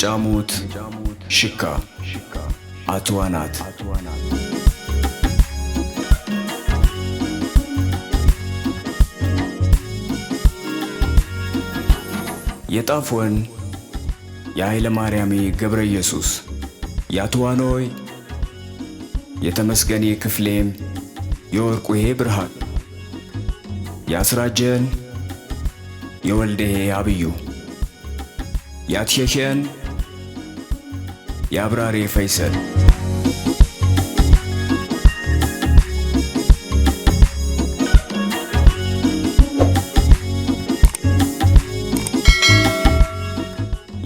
የጫሙት ሽካ አትዋናት የጣፎን የኃይለ ማርያሜ ገብረ ኢየሱስ ያትዋኖይ የተመስገኔ ክፍሌም የወርቁሄ ብርሃን ያስራጀን የወልደሄ አብዩ ያትሸሸን የአብራሬ ፈይሰል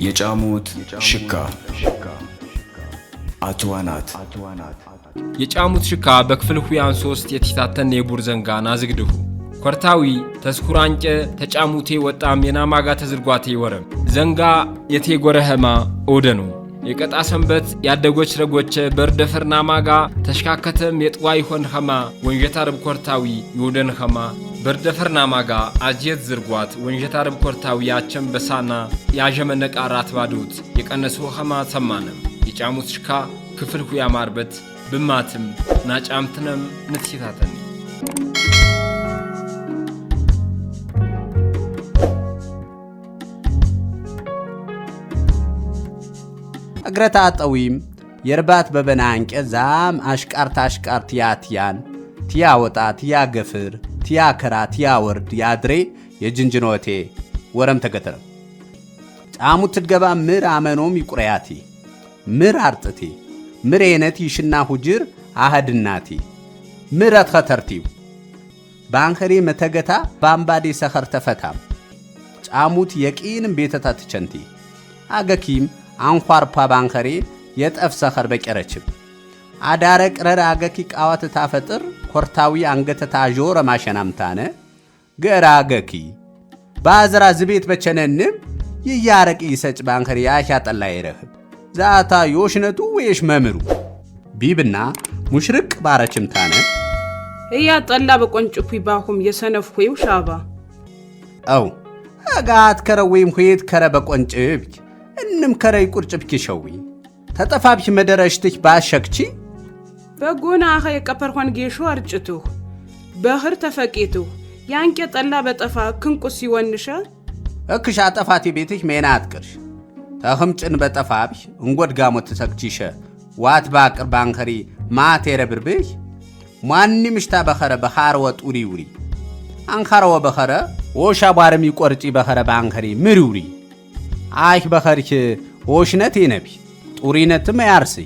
የጫሙት ሽካ አትዋናት የጫሙት ሽካ በክፍል ሁያን 3 የቲታተን የቡር ዘንጋና ዝግድሁ ኮርታዊ ተስኩራንጨ ተጫሙቴ ወጣም የናማጋ ተዝርጓቴ ወረም ዘንጋ የቴጎረህማ ኦደኑ የቀጣ ሰንበት ያደጎች ረጎቸ በርደፈር ናማጋ ተሽካከተም የጥዋ ይሆን ኸማ ወንጀታ ረብ ኮርታዊ ይወደን ኸማ በርደፈር ናማጋ አጀት ዝርጓት ወንጀታ ረብ ኮርታዊ ያቸም በሳና ያጀመነቃ ራት ባዱት የቀነሱ ኸማ ሰማነም የጫሙት ሽካ ክፍል ሁያ ማርበት ብማትም ናጫምትነም ንትሲታተን እግረታ ጠዊም የርባት በበናንቀ ዛም አሽቃር ቲያትያን ቲያ ወጣ ቲያ ገፍር ቲያ ከራ ቲያ ወርድ ያድሬ የጅንጅኖቴ ወረም ተገተረ ጫሙት ትገባ ምር አመኖም ይቁረያቲ ምር አርጥቲ ምር የነት ይሽና ሁጅር አህድናቲ ምረት ኸተርቲው ባንኸሪ መተገታ ባምባዴ ሰኸር ተፈታም ጫሙት የቂንም ቤተታ ትቸንቲ አገኪም አንኳር ፓባንከሬ የጠፍ ሰኸር በቀረችም አዳረ ቅረር አገኪ ቃዋት ታፈጥር ኮርታዊ አንገተታ ጆረ ማሸናምታነ ገራ አገኪ ባዝራ ዝቤት በቸነንም ይያረቅ ይሰጭ ባንከሬ ያሻጠላ ይረህብ ዛታ ዮሽነቱ ወይሽ መምሩ ቢብና ሙሽርቅ ባረችምታነ እያ ጠላ በቆንጭኩ ይባሁም የሰነፍ ሆይው ሻባ አው አጋት ከረወይም ሆይት ከረ በቆንጭብ እንም ከረይ ቁርጭብ ኪሸዊ ተጠፋብሽ መደረሽትሽ ባሸክቺ በጎና አኸ የቀፐርሆን ጌሾ አርጭቱ በህር ተፈቂቱ ያንቄ ጠላ በጠፋ ክንቁስ ሲወንሸ እክሽ አጠፋቲ ቤትሽ ሜናት ቅርሽ ተኸምጭን በጠፋብሽ እንጎድ ጋሞት ተሰክቺሸ ዋት ባቅር ባንከሪ ማቴረ ብርብሽ ማኒ ምሽታ በኸረ በኻር ወጡሪ ውሪ አንኻረወ በኸረ ወሻ ባርም ይቆርጪ በኸረ ባንከሪ ምሩሪ አይህ በኸርች ወሽነት ይነቢ ጡሪነትም ያርሲ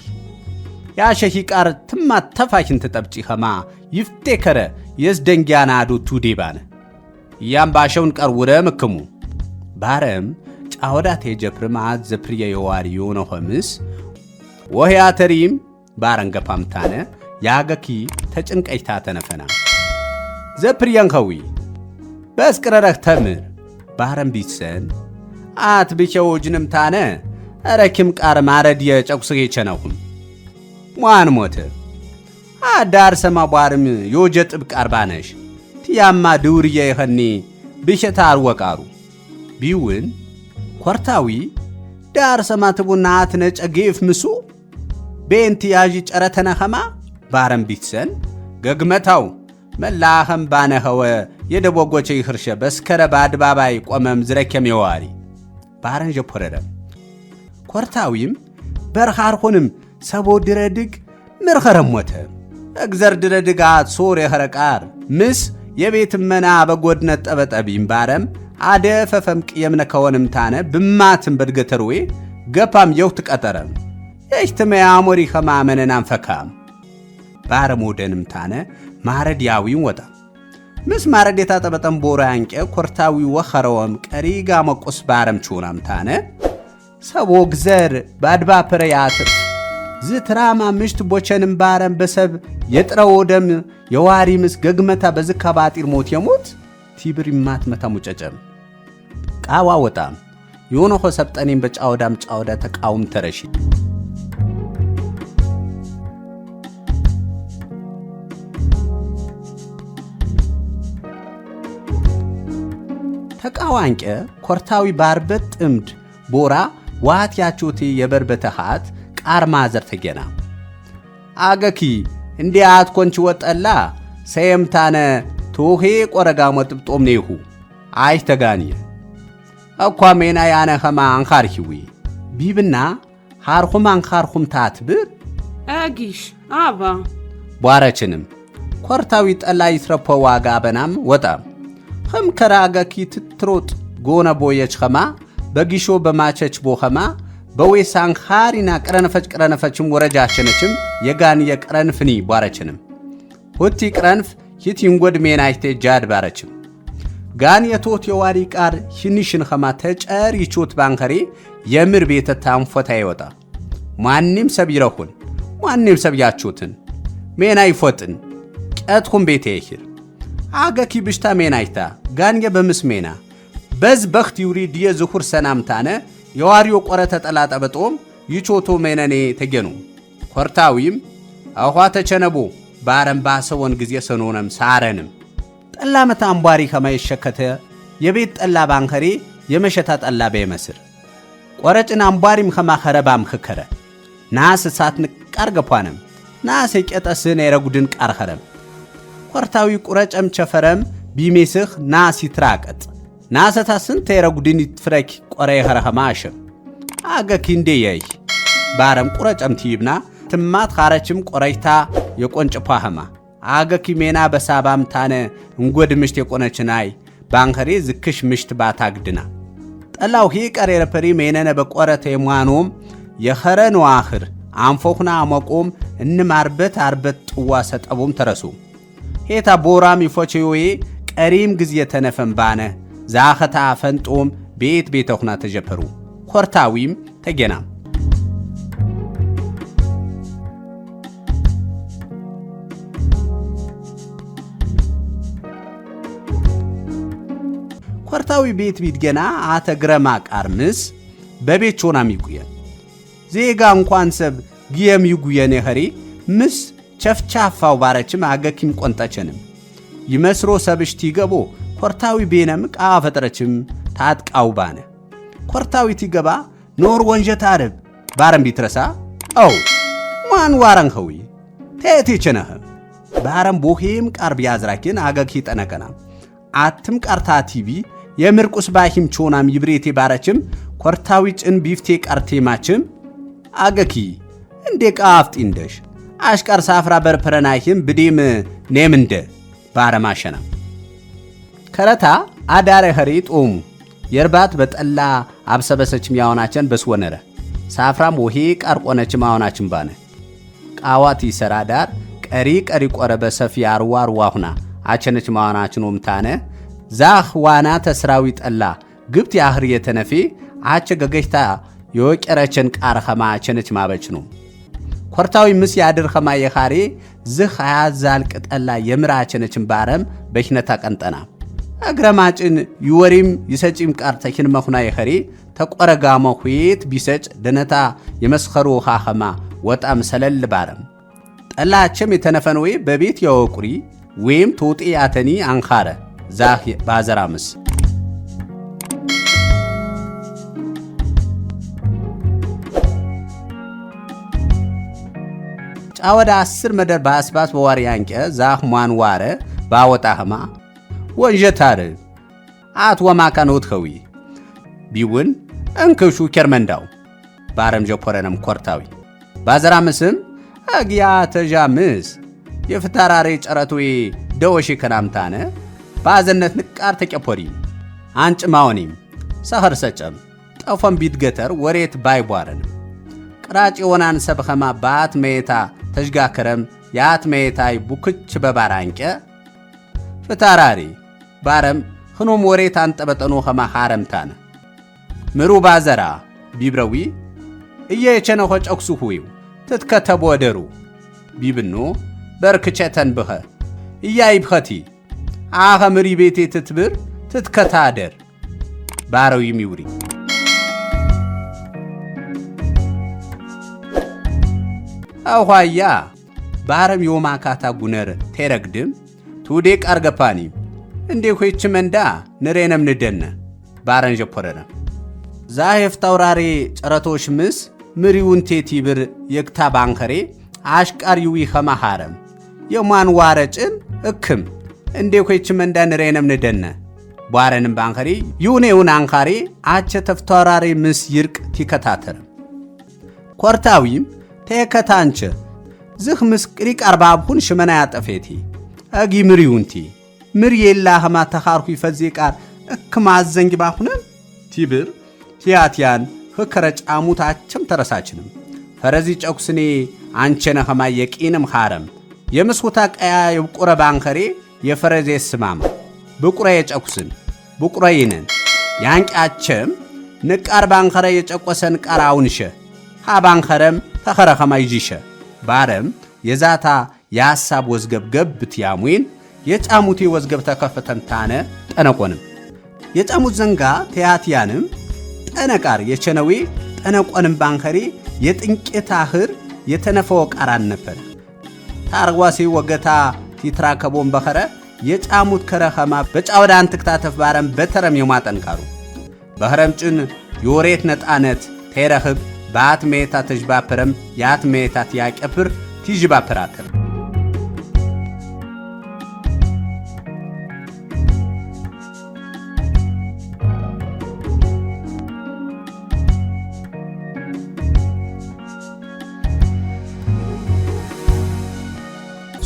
ያሸሂ ቃር ትማት ተፋሽን ተጠብጪ ኸማ ይፍቴከረ የዝደንጊያና አዱ ቱዲባነ ያም ባሸውን ቀር ውረ ምክሙ ባረም ጫወዳቴ ጀፕርማ ዘፕሪየ የዋሪ የሆነ ኸምስ ወህያተሪም ባረንገፓምታነ ያገኪ ተጭንቀይታ ተነፈና ዘፕሪያን ኸዊ በስቅረረህ ተምር ባረም ቢሰን አት ብቻውጅንም ታነ አረኪም ቃር ማረድ የጨቁስጌ ቸነውም ማን ሞተ አዳር ሰማ ባርም ዮጀ ጥብቅ አርባነሽ ቲያማ ድውርየ ይኸኒ ብሸታ አርወቃሩ ቢውን ኮርታዊ ዳር ሰማ ትቡና አትነጨ ጌፍ ምሱ ቤንቲ ያጂ ጨረተነ ኸማ ባረም ቢትሰን ገግመታው መላኸም ባነኸወ የደቦጎቼ ይኽርሸ በስከረ ባድባባይ ቆመም ዝረከም የዋሪ ባረንጀ ፖረረ ኮርታዊም በርኻር ሆንም ሰቦ ድረድግ ምርኸረም ሞተ እግዘር ድረድጋት ሶር የኸረቃር ምስ የቤት መና በጎድነት ጠበጠቢም ባረም አደ ፈፈምቅ የምነከወንም ታነ ብማትም በድገተርዌ ገፓም የውት ቀጠረም የእጅትመ አሞሪ ኸማመነናም ፈካም ባረም ወደንም ታነ ማረዲያዊም ወጣ ምስ ማረድ የታጠበጠም ቦራ አንቄ ኮርታዊ ወኸረወም ቀሪጋ መቆስ ባረም ቹናም ታነ ሰቦ ግዘር ባድባ ፕረያትር ዝትራማ ምሽት ቦቸንም ባረም በሰብ የጥረው ደም የዋሪ ምስ ገግመታ በዝካ ባጢር ሞት የሞት ቲብሪ ማት መታ ሙጨጨም ቃዋ ወጣም የሆነ ሰብጠኔም በጫወዳም ጫወዳ ተቃውም ተረሺ ተቃዋንቀ ኮርታዊ ባርበት ጥምድ ቦራ ዋት ያቹቲ የበርበተሃት ቃር ማዘር ተገና አገኪ እንዲያት ኮንች ወጠላ ሰየምታነ ቶሄ ቆረጋ መጥብጦም ነይሁ አይ ተጋኒየ አኳ ሜና ያነ ኸማ አንኻርሂዊ ቢብና ሃርኹም አንኻርኹም ታትብር አጊሽ አባ ቧረችንም ኮርታዊ ጠላ ይትረፖ ዋጋ በናም ወጣም ኸም ከራገኪ ትትሮጥ ጎነ ቦየች ኸማ በጊሾ በማቸች ቦኸማ በዌሳን ኻሪና ቀረነፈችም ወረጃችነችም የጋን የቀረንፍኒ ቧረችንም ሁቲ ቀረንፍ ሂት ይንጎድ ሜናይቴ ጃድ ባረችም ጋን የቶት የዋሪ ቃር ሽንሽን ኸማ ተጨር ይቾት ባንከሪ የምር ቤተ ታንፎታ ይወጣ ማንንም ሰብ ይረሁን ማንንም ሰብ ያቾትን ሜናይ ፎጥን ቀጥኩም ቤቴ ይሂር አገኪ ብሽታ ሜናይታ ጋንየ በምስሜና በዝ በኽት ይውሪ ዲየ ዝኹር ሰናምታነ የዋሪዮ ቆረ ተጠላጠ በጦም ይቾቶ ሜነኔ ተገኑ ኮርታዊም አኋ ተቸነቦ ባረም ባሰወን ጊዜ ሰኖነም ሳረንም ጠላ መታ አምባሪ ከማይሸከተ የቤት ጠላ ባንከሪ የመሸታ ጠላ በመስር ቆረጭን አምባሪም ከማኸረባም ከከረ ናስ ሳት ንቃር ገፋንም ናስ የቀጠስን የረጉድን ቃር ኸረም ኮርታዊ ቁረጨም ቸፈረም ቢሜስህ ናስ ይትራቀጥ ናሰታ ስንት የረጉድን ይትፍረክ ቆረ የኸረኸማ አሸም አገኪ እንዴ ያይ ባረም ቁረጨም ትይብና ትማት ኻረችም ቆረይታ የቆንጭ ፓህማ አገኪ ሜና በሳባም ታነ እንጎድ ምሽት የቆነችናይ ባንከሪ ዝክሽ ምሽት ባታግድና ጠላው ሂ ቀር የረፐሪ ሜነነ በቆረተ የሟኖም የኸረን ዋኽር አንፎኽና አመቆም እንማርበት አርበት ጥዋ ሰጠቡም ተረሱ ሄታ ቦራም ይፎቼዮዬ ቀሪም ጊዜ ተነፈን ባነ ዛኸታ ፈንጦም ቤት ቤተኹና ተጀፐሩ ኮርታዊም ተገና ኮርታዊ ቤት ቢትገና አተግረማ ቃርምስ በቤት ቾና ሚጉየ ዜጋ እንኳን ሰብ ጊየም ይጉየን የኸሪ ምስ ቸፍቻፋው ባረችም አገኪም ቆንጠችንም ይመስሮ ሰብሽቲ ገቦ ኮርታዊ ቤነም ቃ ፈጠረችም ታጥቃው ባነ ኮርታዊ ትገባ ኖር ወንጀት አረብ ባረም ቢትረሳ አው ማን ዋራን ኸዊ ተቲ ቸነህ ባረም ቦሄም ቃርብ ያዝራኪን አገኪ ጠነቀና አትም ቃርታ ቲቪ የምርቁስ ባሂም ቾናም ይብሬቴ ባረችም ኮርታዊ ጭን ቢፍቴ ቃርቴ ማችም አገኪ እንዴ ቃፍጥ እንደሽ አሽቃር ሳፍራ በርፐረናይም ብዲም ኔምንደ ባረማሸና ከረታ አዳረ ኸሪ ጦሙ የርባት በጠላ አብሰበሰችም ያወናቸን በስወነረ ሳፍራም ወሄ ቃርቆነችም አወናችም ባነ ቃዋት ይሰራዳር ቀሪ ቆረ በሰፊ አርዋር ዋሁና አቸነች ማወናችን ወምታነ ዛህ ዋና ተስራዊ ጠላ ግብት ያህር የተነፊ አቸ ገገሽታ የወቀረችን ቃር ኸማ አቸነች ማበችኑ ኮርታዊ ምስ ያድር ኸማ የኻሪ ዝህ አያዛል ቅጠላ የምራቸነችን ባረም በሽነታ ቀንጠና አግረማጭን ይወሪም ይሰጪም ቃር ተኪን መኹና የኸሪ ተቆረጋሞ ኹይት ቢሰጭ ደነታ የመስኸሩ ኻኸማ ወጣም ሰለል ባረም ጠላቸም የተነፈን ወይ በቤት ያወቁሪ ወይም ቶጤ ያተኒ አንኻረ ዛህ ባዘራምስ ጫወዳ 10 መደር ባስባስ በዋሪ አንቀ ዛህ ማን ዋረ ባወጣህማ ወንጀታር አት ወማካኖት ኸዊ ቢውን እንክሹ ከርመንዳው ባረም ጀፖረንም ኮርታዊ ባዘራምስም አግያ ተጃምስ የፍታራሬ ጨረቱይ ደወሺ ከናምታነ ባዘነት ንቃር ተቀፖሪ አንጭ ማውኒም ሰኸር ሰጨም ጠፎም ቢትገተር ወሬት ባይቧረን ቅራጭ ወናን ሰብኸማ ባት መይታ ተጅጋከረም ያት መይታይ ቡክች በባራንቀ ፍታራሪ ባረም ህኖም ወሬት አንጠበጠኖ ኸማ ሐረምታነ ምሩ ባዘራ ቢብረዊ እየቸነኸ ጨክሱ ሁዩ ትትከተብ ወደሩ ቢብኖ በርክቸተን ብኸ እያይብኸቲ አኸ ምሪ ቤቴ ትትብር ትትከታደር ባረው ይሚውሪ አውሃያ ባረም የማካታ ጉነር ተረግድም ቱዴ ቃርገፓኒ እንዴ ሆይች መንዳ ንሬነም ንደነ ባረን ጀፖረነ ዛሄፍ ታውራሪ ጨረቶሽ ምስ ምሪውን ቴቲብር የክታ ባንከሬ አሽቃሪው ይኸማሃረም የማን ዋረጭን እክም እንዴ ኮይች መንዳን ረየነም ንደነ ቧረንም ባንከሪ ዩኔውን አንካሪ አቸ ተፍታውራሪ ምስ ይርቅ ቲከታተር ኮርታዊም ተከታንቸ ዝኽ ምስ ቅሪቅ አርባብሁን ሽመና ያጠፌቲ አጊ ምሪውንቲ ምሪ የላህማ ተኻርኩ ይፈዚቃር እክማ አዘንጊ ባሁነን ቲብር ቲያቲያን ህከረጭ አሙታቸም ተረሳችንም ፈረዚ ጨኩስኔ አንቸነ ኸማ የቂንም ኻረም የምስውታ ቀያ የብቁረ ባንከሬ የፈረዜ ስማማ ብቁረ የጨኩስን ብቁረ ይነን ያንቃቸም ንቃር ባንከረ የጨቆሰን ቃራውንሸ ሃ ባንከረም ተኸረ ኸማ ይጂሸ ባረም የዛታ የሐሳብ ወዝገብገብ ብትያሙን የጫሙቲ ወዝገብ ተከፈተንታነ ጠነቆንም የጫሙት ዘንጋ ተያትያንም ጠነቃር የቸነዊ ጠነቆንም ባንከሪ የጥንቄታ ህር የተነፈው ቃራን ነበር ታርዋሲ ወገታ ቲትራከቦን በኸረ የጫሙት ከረኸማ በጫወዳን ትክታተፍ ባረም በተረም የማጠንቃሩ በህረምጭን የወሬት ነጣነት ተረህብ ባት ሜታ ተጅባፐረም ያት ሜታ ያቀፍር ቲጅባፐራከር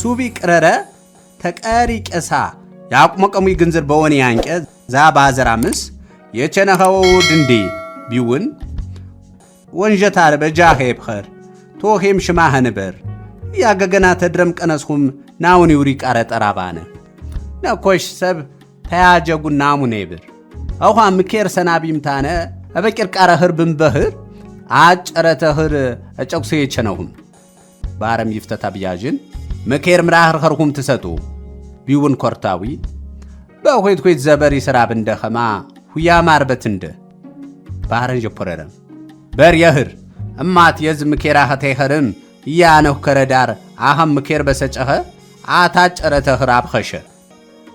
ሱቢ ቅረረ ተቀሪ ቀሳ ያቁመቀሙ ይግንዝር በወን ያንቀ ዛ ባዘራምስ የቸነኸው ድንዲ ቢውን ወንጀታር በጃኸ ይብኸር ቶሄም ሽማህ ነበር ያገገና ተድረም ቀነስሁም ናውን ይውሪ ቃረ ጠራባነ ነኮሽ ሰብ ተያጀጉ ናሙኔ ብር አውሃ ምኬር ሰናቢምታነ አበቂር ቃረ ህርብን በህር አጨረተ ህር አጨቁሴ የቸነሁም ባረም ይፍተታ ቢያጅን ምኬር ምራህር ኸርሁም ትሰጡ ቢውን ኮርታዊ በሆይት ኮይት ዘበሪ ስራብ እንደኸማ ሁያ ማርበት እንደ ባረን ጀፖረረም በር የህር እማት የዝ ምኬራ ኸተይኸርም ያነሁ ከረዳር አኸም ምኬር በሰጨኸ አታጨረተ ህራብ ኸሸ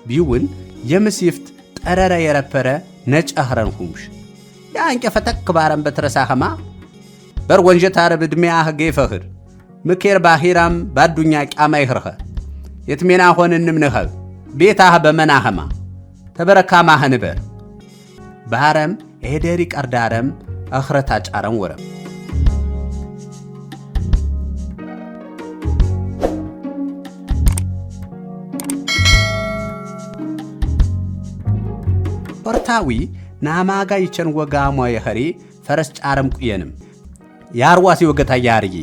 ቢውን የምስይፍት ጠረረ የረፈረ ነጨኸረን ሁምሽ ያንቀ ፈተክ ባረን በትረሳኸማ በር ወንጀታር ብድሚያህ ገይፈህር ምኬር ባሂራም ባዱኛ ቃማ ይኸርኸ የትሜና ሆንንም ንኸብ ቤታህ በመናኸማ ተበረካማ ኸንበር ባረም ኤደሪ ቀርዳረም አኽረታ ጫረም ወረም ኮርታዊ ናማጋ ይቸን ወጋሞ የኸሪ ፈረስ ጫረም ቁየንም ያርዋሲ ወገታ ያርይ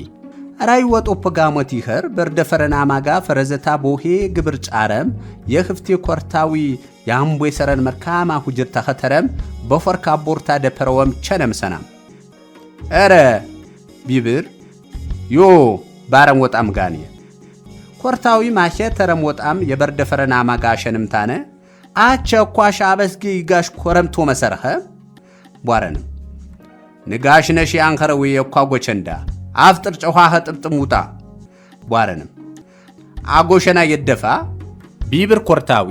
ራይ ወጦ ጋሞት ይኸር በርደፈረና ማጋ ፈረዘታ ቦሄ ግብር ጫረም የኽፍቴ ኮርታዊ ያምቦ የሰረን መርካማ ሁጅር ተኸተረም በፈርካ ቦርታ ደፐረወም ቸነም ሰናም አረ ቢብር ዮ ባረም ወጣም ጋኒ ኮርታዊ ማሸ ተረም ወጣም የበርደፈረና ማጋ ሸንምታነ አቸ ኳሻ አበስጊ ይጋሽ ኮረምቶ መሰረኸ ቧረንም ንጋሽ ነሽ ያንከረው የኳጎቸንዳ አፍጥር ጨዋኸ ጥብጥም ውጣ ቧረንም አጎሸና የደፋ ቢብር ኮርታዊ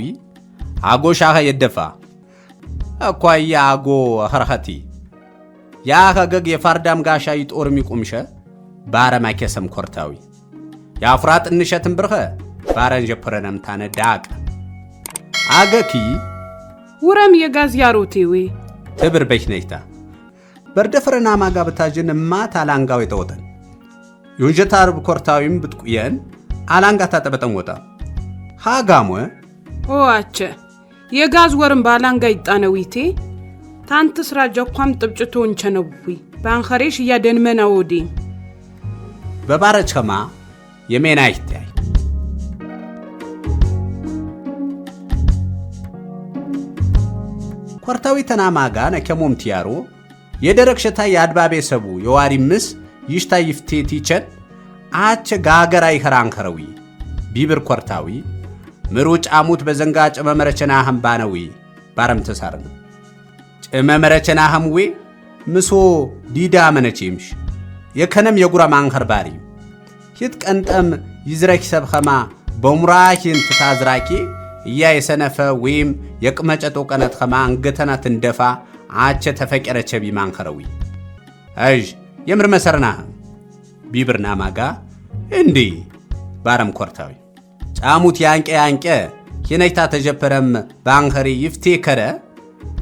አጎሻኸ የደፋ አኳያ አጎ ኸርኸቲ ያኸገግ የፋርዳም ጋሻ ይጦር ሚቁምሸ ባረማ ከሰም ኮርታዊ ያፍራጥ እንሸትም ብርኸ ባረን ጀፐረነም ታነ ዳቅ አገኪ ውረም የጋዝ ያሮቴዊ ትብር በሽነይታ በርደፈረና ማጋ በታጅን ማት አላንጋው የተወጠን ዩንጀታር ኮርታዊም ብትቁየን አላንጋ ታጠበጠን ወጣ ሃጋሞ ኦአቸ የጋዝ ወርም ባላንጋ ይጣነዊቴ ታንት ስራ ጀኳም ጥብጭቶ እንቸነውይ ባንኸሬሽ ያደንመና ወዲ በባረቸማ የሜና ይታይ ኮርታዊ ተናማጋ ነከሞም ቲያሮ የደረክሸታ ያድባቤ ሰቡ የዋሪ ምስ ይሽታ ይፍቴት ይቸን አቸ ጋገራ ይኸራንከረዊ ቢብር ኮርታዊ ምሩጭ አሙት በዘንጋ ጨመመረቸና ህምባነዊ ባረም ተሳርነ ጨመመረቸና ህምዌ ምሶ ዲዳ መነቼምሽ የከነም የጉራ ማንከር ባሪ ሂት ቀንጠም ይዝረክ ሰብኸማ በሙራኪን ትታዝራኪ እያ የሰነፈ ወይም የቅመጨጦ ቀነት ኸማ አንገተና ትንደፋ አቸ ተፈቀረቸ ቢማንከረዊ እጅ የምር መሰርና ቢብርና ማጋ እንዴ ባረም ኮርታዊ ጫሙት ያንቀ ኪነይታ ተጀፐረም ባንኸሪ ይፍቴ ከረ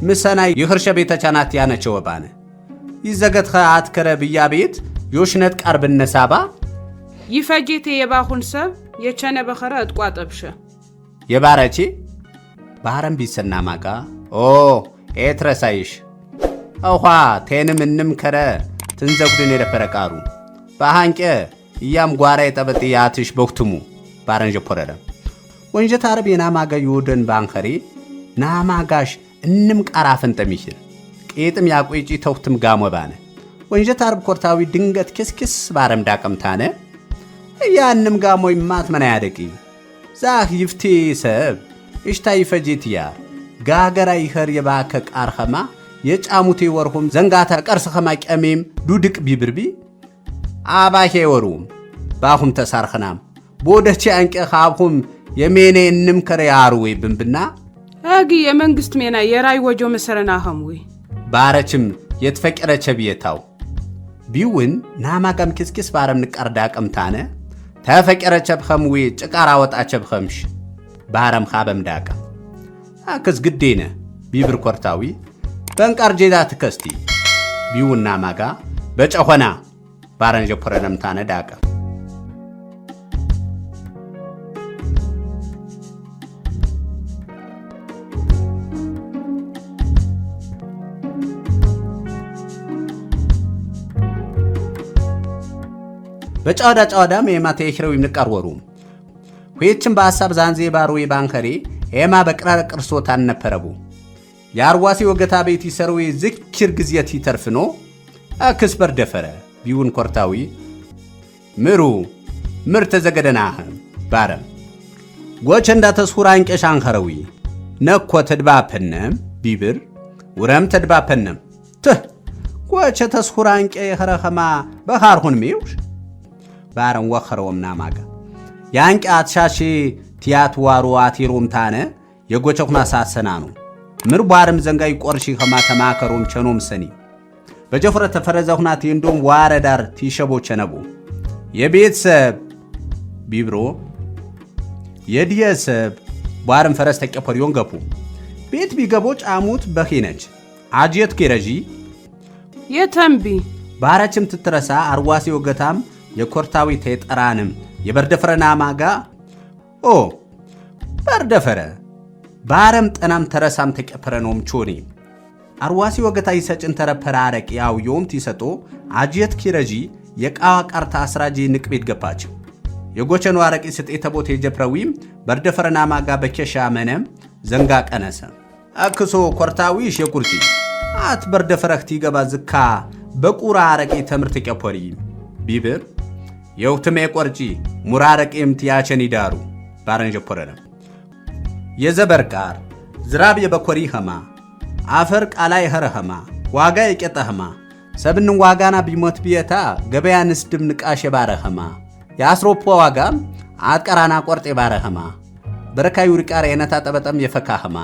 ምሰናይ ይኽርሸ ቤተቻናት ያነቸው ወባነ ይዘገትኸ አትከረ ብያ ቤት ዮሽነት ቃርብነ ሳባ ይፈጌቴ የባኹን ሰብ የቸነ በኸረ እጥቋጠብሸ የባረቺ ባረም ቢሰና ማጋ ኦ ኤትረሳይሽ አውኻ ቴንም ከረ ትንዘጉድን የደፈረቃሩ ባሃንቀ እያም ጓራ የጠበጥ ያትሽ በክቱሙ ባረንጀ ፖረረ ወንጀት አረብ የናማጋ ይወደን ባንኸሪ ናማጋሽ ቃራፈን ተሚሽር ቄጥም ያቆይጪ ተውትም ጋሞ ባነ ወንጀት አረብ ኮርታዊ ድንገት ክስክስ ባረም ዳቀምታነ ያንም ጋሞ ይማት መና ያደቂ ዛህ ይፍቴ ሰብ እሽታይ ፈጂትያ ጋገራ ይኸር የባከ ቃርኸማ የጫሙቴ ወርሁም ዘንጋታ ቀርስ ኸማ ቀሜም ዱድቅ ቢብርቢ አባሄ ወሩም ባሁም ተሳርኸናም ቦደቺ አንቀ ኻብሁም የሜኔ ከረ ያሩዌ ብንብና አጊ የመንግስት ሜና የራይ ወጆ መሰረና ኸምዊ ባረችም የተፈቀረቸ ቢየታው ቢውን ናማጋም ክስክስ ባረም ንቀርዳ ቀምታነ ተፈቀረቸ በኸምዊ ጭቃራ ወጣቸ በኸምሽ ባረም ኻበም ዳቃ አከስ ግዴነ ቢብር ኮርታዊ በንቃር ጄዳ ትከስቲ ቢውና ማጋ በጨሆና ባረንጀ ፖረነም ታነ ዳቃ በጫወዳ የማተ ይኽረው ይንቀርወሩ ሆይችን በሐሳብ ዛንዜ ባሩ የባንከሪ ኤማ በቅራር ቅርሶታን ነበረቡ ያርዋሲ ወገታ ቤት ይሰሩ ዝክር ግዝየት ይተርፍኖ አክስበር ደፈረ ቢውን ኮርታዊ ምርተ ዘገደናህ ባረ ጎቸ እንዳ ተስሁራን ቀሻንኸረዊ ነኮ ተድባፐነም ቢብር ወረም ተድባፐነም ጎቸ ተስሁራን ቀኸረኸማ በኻርሁን ሚውሽ ባረን ወኸረውም ናማጋ ያንቀ አትሻሺ ቲያት ዋሩ አቲሮም ታነ የጎቸኩና ሳሰናኑ ምር ባርም ዘንጋይ ቆርሺ ኸማ ተማከሮም ቸኖም ሰኒ በጀፍረ ተፈረዘሁና ቲንዶም ዋረዳር ቲሸቦ ቸነቡ የቤተሰብ ቢብሮ የዲየሰብ ባርም ፈረስ ተቀፈሪዮን ገቡ ቤት ቢገቦ ጫሙት በኺነች አጅየት ከረጂ የተንቢ ባራችም ትትረሳ አርዋሲ ወገታም የኮርታዊ ተጠራንም የበርደፈረና ማጋ ኦ በርደፈረ ባረም ጠናም ተረሳም ተቀፈረኖም ቾኒ አርዋሲ ወገታ ይሰጭን ተረፈራ አረቅ ያው ዮም ትሰጦ አጅየት ኪረጂ የቃዋ ቀርታ አስራጂ ንቅቤት ገባች የጎቸኑ አረቂ ስጤተ ቦቴ ጀፕረዊም በርደፈረና ማጋ በከሻ መነም ዘንጋ ቀነሰ አክሶ ኮርታዊሽ የቁርቲ አት በርደፈረክቲ ገባ ዝካ በቁራ አረቂ ተምርት ተቀፈሪ ቢብር የውትሜ ቆርጪ ሙራረቂም ትያቸን ይዳሩ ባረንጀ ፖረረ የዘበርቃር ዝራብ የበኮሪ ኸማ አፈር ቃላይ ኸረኸማ ዋጋ የቀጠኸማ ሰብን ዋጋና ቢሞት ቢየታ ገበያ ንስድም ንቃሽ የባረኸማ የአስሮፖ ዋጋም አትቀራና ቆርጥ የባረኸማ በረካዩ ሪቃር የነታ ጠበጠም የፈካኸማ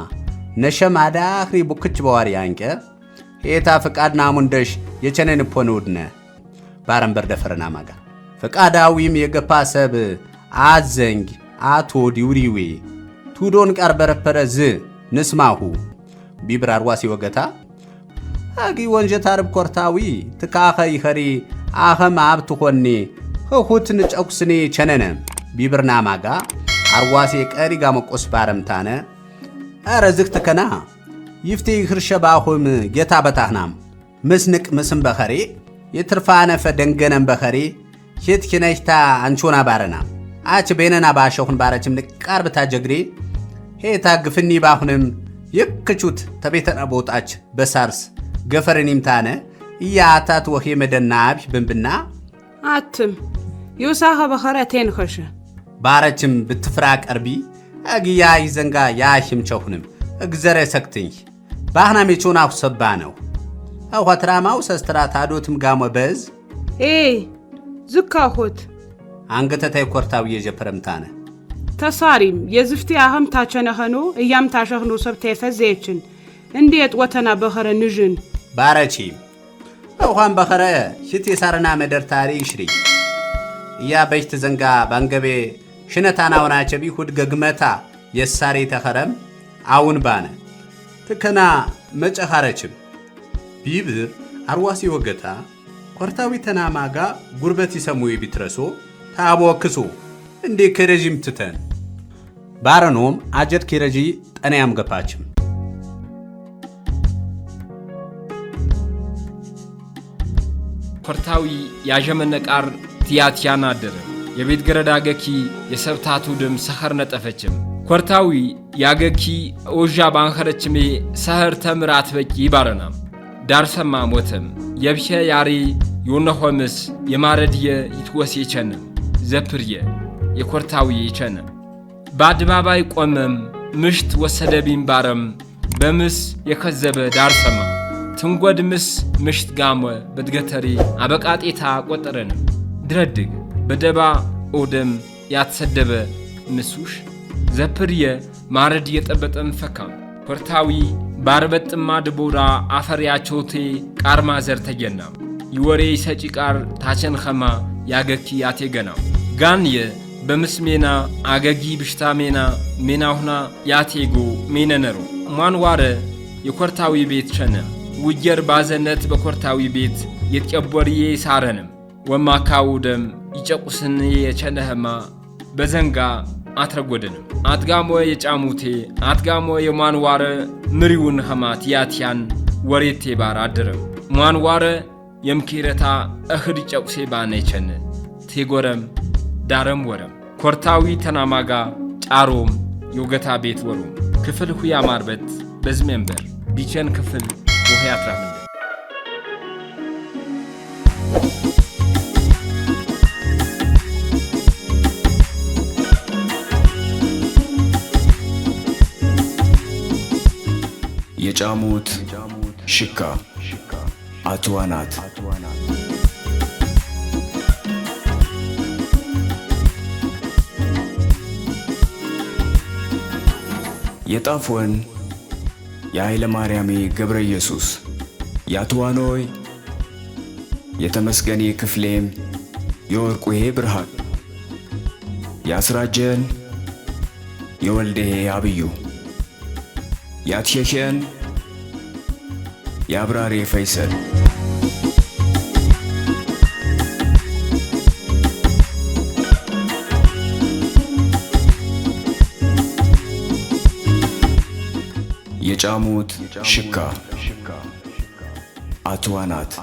ነሸም አዳኽሪ ቡክች በዋሪ አንቀ ሄታ ፍቃድ ናሙንደሽ የቸነን ፖኖድነ ባረንበር ደፈረና ማጋ ፍቃዳዊም የገፓ ሰብ አዘንግ አቶ ዲውሪዌ ቱዶን ቃር በረፈረ ንስማሁ ቢብር አርዋሲ ወገታ አጊ ወንጀት አርብ ኮርታዊ ትካኸ ይኸሪ አኸም አብት ኾኔ ኸኹትን ጨኩስኔ ቸነነ ቢብርና ማጋ አርዋሲ ቀሪ ጋመቆስ ባረምታነ አረዝክ ተከና ይፍቴ ይኽርሸ ባኹም ጌታ በታህናም ምስንቅ ምስም በኸሬ የትርፋነ ፈደንገነም በኸሬ ሄት ኪነይታ አንቾና ባረና አች በነና ባሸኹን ባረችም ንቃር በታጀግሬ ሄታ ግፍኒ ባሁንም ይክቹት ተቤተና ቦጣች በሳርስ ገፈረኒም ታነ ያታት ወሄ መደናብ ብንብና አትም ዮሳኸ በኸረቴን ኸሸ ባረችም ብትፍራ ቀርቢ አግያ ይዘንጋ ያሽም ቸኹንም እግዘረ ሰክትኝ ባህና ሜቾና ሰባ ነው አውኸትራማው ሰስትራት አዶትም ጋሞ በዝ ዝካኹት አንገተታይ ኮርታው የጀፈረምታነ ተሳሪም የዝፍቲ አህም ታቸነኸኖ እያም ታሸኽኖ ሰብ ተፈዘየችን እንዴት ወተና በኸረ ንጅን ባረቺ አውኻን በኸረ ሽቲ ሳርና መደር ታሪ ሽሪ ያ በይት ዘንጋ ባንገቤ ሽነታና ወናቸቢ ሁድ ገግመታ የሳሪ ተኸረም አውን ባነ ትከና መጨኻረችም ቢብር አርዋሲ ወገታ ኮርታዊ ተናማጋ ጉርበት ይሰሙይ ቢትረሶ ታቦክሱ እንዴ ከረጂም ትተን ባረኖም አጀት ከረጂ ጠናያም ገፋችም ኮርታዊ ያጀመነቃር ቲያቲያና አደረ የቤት ገረዳ ገኪ የሰብታቱ ደም ሰኸር ነጠፈችም ኮርታዊ ያገኪ ኦጃ ባንኸረችሜ ሰኸር ተምራት በቂ ባረናም ዳርሰማ ሞተም የብሸ ያሪ ዮነሆምስ የማረድየ ይትወስ የቸነም ዘፕርየ የኮርታዊ የቸነም በአድባባይ ቆመም ምሽት ወሰደቢም ባረም በምስ የከዘበ ዳርሰማ ትንጎድ ምስ ምሽት ጋመ በድገተሪ አበቃጤታ ቆጠረንም ድረድግ በደባ ኦደም ያተሰደበ ምሱሽ ዘፕርየ ማረድ የጠበጠም ፈካም ኮርታዊ ባርበጥማ ድቦራ አፈሪያቾቴ ቃርማ ዘር ተገና ይወሬ ሰጪ ቃር ታቸን ኸማ ያገኪ ያቴገና ጋንየ በምስሜና አገጊ ብሽታሜና ሜናሁና ያቴጎ ሜነነሮ ማንዋረ የኮርታዊ ቤት ቸነም ውጀር ባዘነት በኮርታዊ ቤት የትቀበርዬ ሳረንም ወማካው ደም ይጨቁስን የቸነህማ በዘንጋ አትረጎደንም አትጋሞ የጫሙቴ አትጋሞ የማንዋረ ምሪውን ኸማት ያቲያን ወሬቴ ባር አድረም ማንዋረ የምኪረታ እህድ ይጨቁሴ ባነቸነ ቴጎረም ዳረም ወረም ኮርታዊ ተናማጋ ጫሮም የወገታ ቤት ወሩም ክፍል ሁያ ማርበት በዝሜንበር ቢቸን ክፍል ወሄ አትራምን የጫሙት ሽካ አትዋናት የጣፎን የኃይለ ማርያሜ ገብረ ኢየሱስ ያትዋኖይ የተመስገኔ ክፍሌም የወርቁሄ ብርሃን ያስራጀን የወልደሄ አብዩ ያትሸሸን የአብራሬ ፈይሰል የጫሙት ሽካ አትዋናት